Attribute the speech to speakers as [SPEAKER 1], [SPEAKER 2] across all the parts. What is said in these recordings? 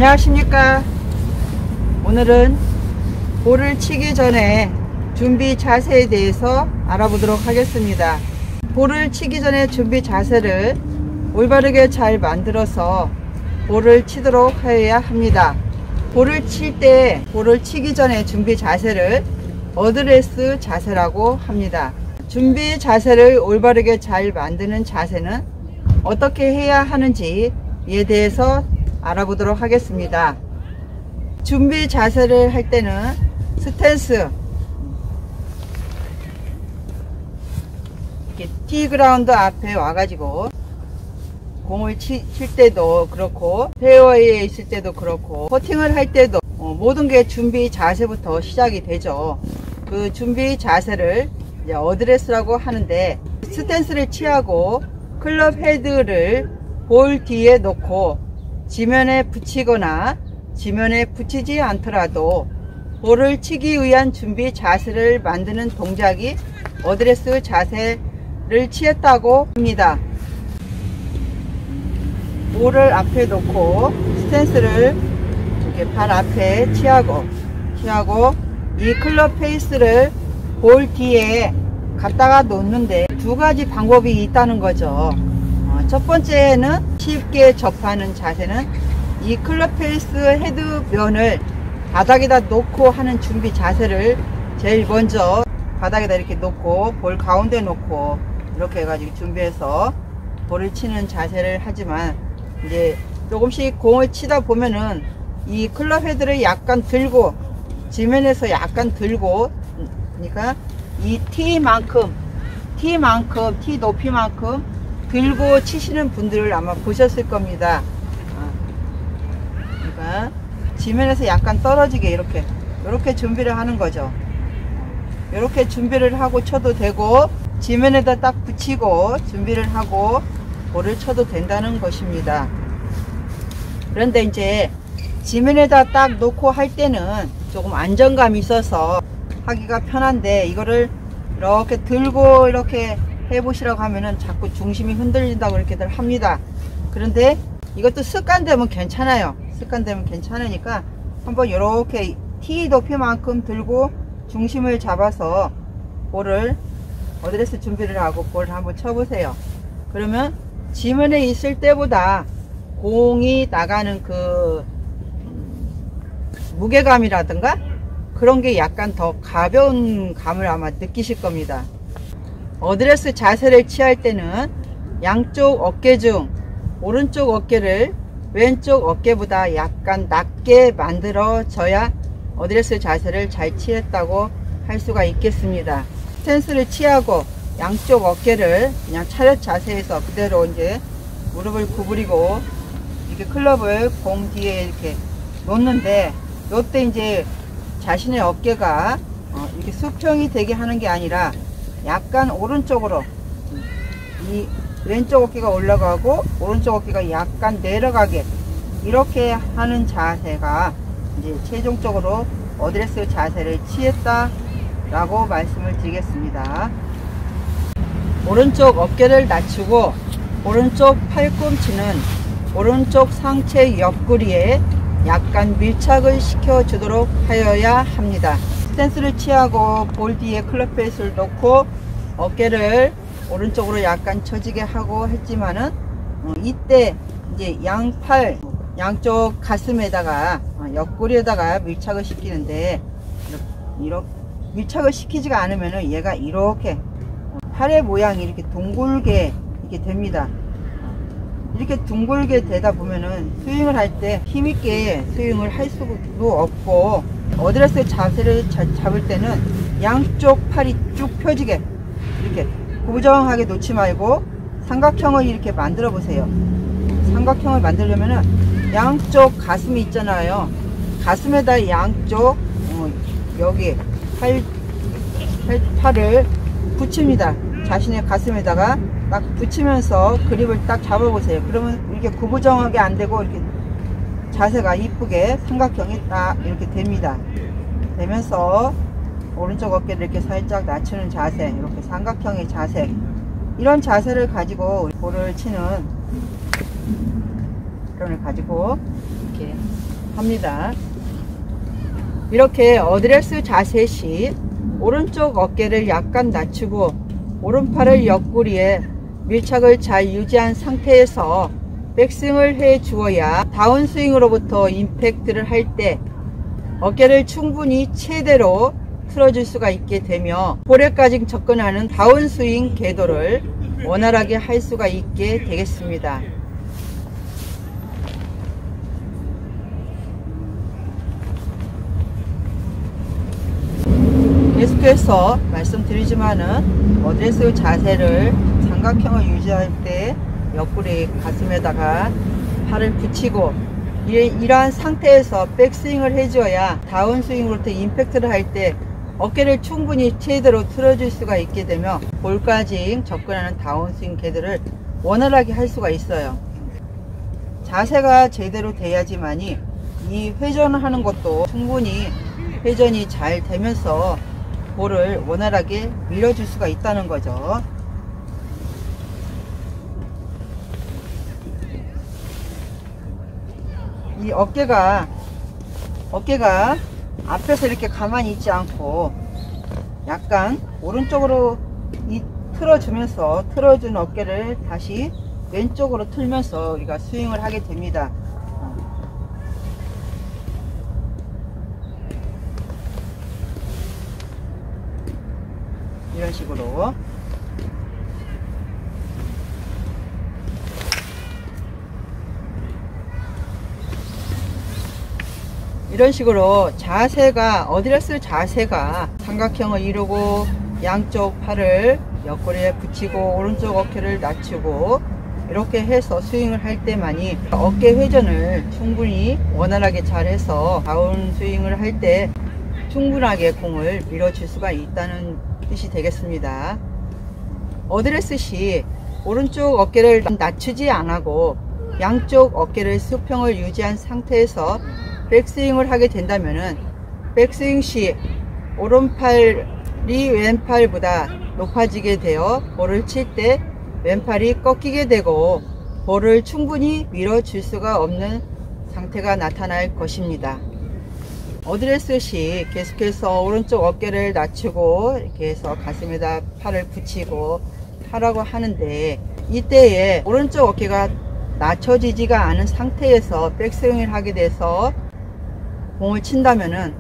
[SPEAKER 1] 안녕하십니까. 오늘은 볼을 치기 전에 준비 자세에 대해서 알아보도록 하겠습니다. 볼을 치기 전에 준비 자세를 올바르게 잘 만들어서 볼을 치도록 하여야 합니다. 볼을 치기 전에 준비 자세를 어드레스 자세라고 합니다. 준비 자세를 올바르게 잘 만드는 자세는 어떻게 해야 하는지에 대해서 알아보도록 하겠습니다. 준비 자세를 할 때는 스탠스, 이렇게 티그라운드 앞에 와가지고 공을 칠 때도 그렇고 페어웨이에 있을 때도 그렇고 퍼팅을 할 때도 모든 게 준비 자세부터 시작이 되죠. 그 준비 자세를 이제 어드레스라고 하는데, 스탠스를 취하고 클럽 헤드를 볼 뒤에 놓고 지면에 붙이거나 지면에 붙이지 않더라도 볼을 치기 위한 준비 자세를 만드는 동작이 어드레스 자세를 취했다고 합니다. 볼을 앞에 놓고 스탠스를 이렇게 발 앞에 취하고 이 클럽 페이스를 볼 뒤에 갖다가 놓는데 두 가지 방법이 있다는 거죠. 첫 번째는 쉽게 접하는 자세는 이 클럽 페이스 헤드면을 바닥에다 놓고 하는 준비 자세를 제일 먼저 바닥에다 이렇게 놓고 볼 가운데 놓고 이렇게 해가지고 준비해서 볼을 치는 자세를 하지만, 이제 조금씩 공을 치다 보면은 이 클럽 헤드를 약간 들고 지면에서 약간 들고, 그러니까 이 티 높이만큼 들고 치시는 분들을 아마 보셨을 겁니다. 그러니까 지면에서 약간 떨어지게 이렇게 준비를 하는 거죠. 이렇게 준비를 하고 쳐도 되고, 지면에다 딱 붙이고 준비를 하고 볼을 쳐도 된다는 것입니다. 그런데 이제 지면에다 딱 놓고 할 때는 조금 안정감이 있어서 하기가 편한데, 이거를 이렇게 들고 이렇게 해보시라고 하면은 자꾸 중심이 흔들린다고 이렇게들 합니다. 그런데 이것도 습관되면 괜찮아요. 습관되면 괜찮으니까 한번 이렇게 티 높이만큼 들고 중심을 잡아서 볼을 어드레스 준비를 하고 볼을 한번 쳐보세요. 그러면 지면에 있을 때보다 공이 나가는 그 무게감이라든가 그런 게 약간 더 가벼운 감을 아마 느끼실 겁니다. 어드레스 자세를 취할 때는 양쪽 어깨 중 오른쪽 어깨를 왼쪽 어깨보다 약간 낮게 만들어져야 어드레스 자세를 잘 취했다고 할 수가 있겠습니다. 스탠스를 취하고 양쪽 어깨를 그냥 차렷 자세에서 그대로 이제 무릎을 구부리고 이렇게 클럽을 공 뒤에 이렇게 놓는데, 이때 이제 자신의 어깨가 이렇게 수평이 되게 하는 게 아니라 약간 오른쪽으로, 이 왼쪽 어깨가 올라가고 오른쪽 어깨가 약간 내려가게 이렇게 하는 자세가 이제 최종적으로 어드레스 자세를 취했다 라고 말씀을 드리겠습니다. 오른쪽 어깨를 낮추고 오른쪽 팔꿈치는 오른쪽 상체 옆구리에 약간 밀착을 시켜 주도록 하여야 합니다. 스탠스를 취하고 볼 뒤에 클럽 페이스를 놓고 어깨를 오른쪽으로 약간 처지게 하고 했지만은 이때 이제 양팔 양쪽 가슴에다가 옆구리에다가 밀착을 시키는데, 이렇게 밀착을 시키지가 않으면은 얘가 이렇게 팔의 모양이 이렇게 둥글게 이렇게 됩니다. 이렇게 둥글게 되다 보면은 스윙을 할 때 힘있게 스윙을 할 수도 없고, 어드레스 자세를 잡을 때는 양쪽 팔이 쭉 펴지게 이렇게 고정하게 놓지 말고 삼각형을 이렇게 만들어 보세요. 삼각형을 만들려면은 양쪽 가슴이 있잖아요. 가슴에다 양쪽 여기 팔을 붙입니다. 자신의 가슴에다가 딱 붙이면서 그립을 딱 잡아 보세요. 그러면 이렇게 구부정하게 안 되고 이렇게 자세가 이쁘게 삼각형이 딱 이렇게 됩니다. 되면서 오른쪽 어깨를 이렇게 살짝 낮추는 자세, 이렇게 삼각형의 자세, 이런 자세를 가지고 볼을 치는, 이론을 가지고 이렇게 합니다. 이렇게 어드레스 자세 시 오른쪽 어깨를 약간 낮추고 오른팔을 옆구리에 밀착을 잘 유지한 상태에서 백스윙을 해 주어야 다운스윙으로부터 임팩트를 할 때 어깨를 충분히 최대로 틀어줄 수가 있게 되며 볼에까지 접근하는 다운스윙 궤도를 원활하게 할 수가 있게 되겠습니다. 계속해서 말씀드리지만은 어드레스 자세를 삼각형을 유지할 때 옆구리 가슴에다가 팔을 붙이고 이러한 상태에서 백스윙을 해줘야 다운스윙으로부터 임팩트를 할 때 어깨를 충분히 제대로 틀어줄 수가 있게 되며 볼까지 접근하는 다운스윙 궤도를 원활하게 할 수가 있어요. 자세가 제대로 돼야지만이 이 회전을 하는 것도 충분히 회전이 잘 되면서 볼을 원활하게 밀어줄 수가 있다는 거죠. 이 어깨가 앞에서 이렇게 가만히 있지 않고 약간 오른쪽으로 틀어주면서 틀어준 어깨를 다시 왼쪽으로 틀면서 우리가 스윙을 하게 됩니다. 이런 식으로 자세가 어드레스 자세가 삼각형을 이루고 양쪽 팔을 옆구리에 붙이고 오른쪽 어깨를 낮추고 이렇게 해서 스윙을 할 때만이 어깨 회전을 충분히 원활하게 잘 해서 다운 스윙을 할 때 충분하게 공을 밀어줄 수가 있다는 뜻이 되겠습니다. 어드레스 시 오른쪽 어깨를 낮추지 않고 양쪽 어깨를 수평을 유지한 상태에서 백스윙을 하게 된다면은 백스윙 시 오른팔이 왼팔보다 높아지게 되어 볼을 칠 때 왼팔이 꺾이게 되고 볼을 충분히 밀어줄 수가 없는 상태가 나타날 것입니다. 어드레스 시 계속해서 오른쪽 어깨를 낮추고 이렇게 해서 가슴에다 팔을 붙이고 하라고 하는데 이때에 오른쪽 어깨가 낮춰지지가 않은 상태에서 백스윙을 하게 돼서 공을 친다면은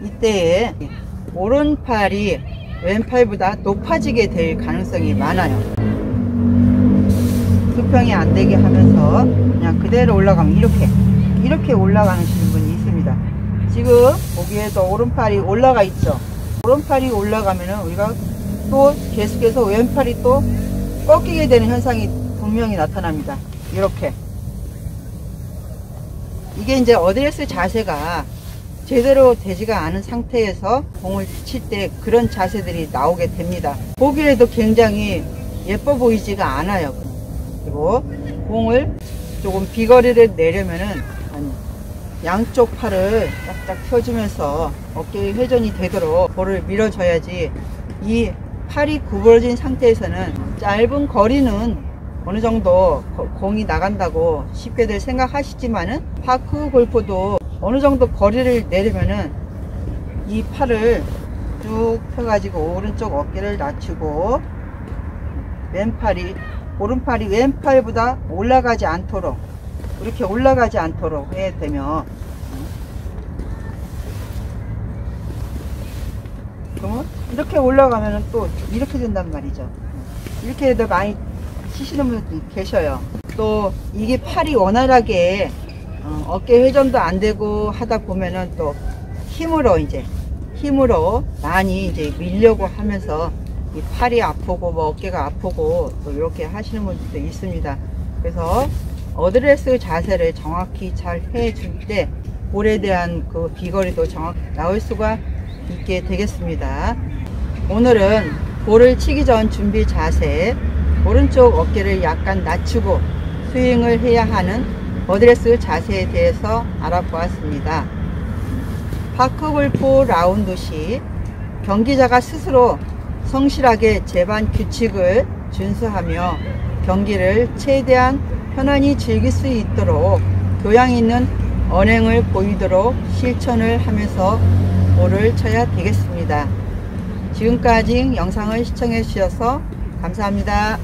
[SPEAKER 1] 이때에 오른팔이 왼팔보다 높아지게 될 가능성이 많아요. 수평이 안 되게 하면서 그냥 그대로 올라가면 이렇게 올라가시는 분이 있습니다. 지금 보기에도 오른팔이 올라가 있죠. 오른팔이 올라가면은 우리가 또 계속해서 왼팔이 또 꺾이게 되는 현상이 분명히 나타납니다. 이렇게 이게 이제 어드레스 자세가 제대로 되지가 않은 상태에서 공을 칠 때 그런 자세들이 나오게 됩니다. 보기에도 굉장히 예뻐 보이지가 않아요. 그리고 공을 조금 비거리를 내려면은 양쪽 팔을 쫙쫙 펴주면서 어깨 회전이 되도록 볼을 밀어줘야지 이 팔이 구부러진 상태에서는 짧은 거리는 어느 정도 공이 나간다고 쉽게들 생각하시지만은 파크 골프도 어느 정도 거리를 내려면은 이 팔을 쭉 펴가지고 오른쪽 어깨를 낮추고 오른팔이 왼팔보다 올라가지 않도록 이렇게 올라가지 않도록 해야 되면 그러면 이렇게 올라가면은 또 이렇게 된단 말이죠. 이렇게 해도 많이 치시는 분들이 계셔요. 또 이게 팔이 원활하게 어깨 회전도 안 되고 하다 보면은 또 힘으로 많이 이제 밀려고 하면서 이 팔이 아프고 뭐 어깨가 아프고 또 이렇게 하시는 분들도 있습니다. 그래서 어드레스 자세를 정확히 잘 해줄 때 볼에 대한 그 비거리도 정확히 나올 수가 있게 되겠습니다. 오늘은 볼을 치기 전 준비 자세, 오른쪽 어깨를 약간 낮추고 스윙을 해야 하는 어드레스 자세에 대해서 알아보았습니다. 파크 골프 라운드 시 경기자가 스스로 성실하게 제반 규칙을 준수하며 경기를 최대한 편안히 즐길 수 있도록 교양 있는 언행을 보이도록 실천을 하면서 볼을 쳐야 되겠습니다. 지금까지 영상을 시청해 주셔서 감사합니다.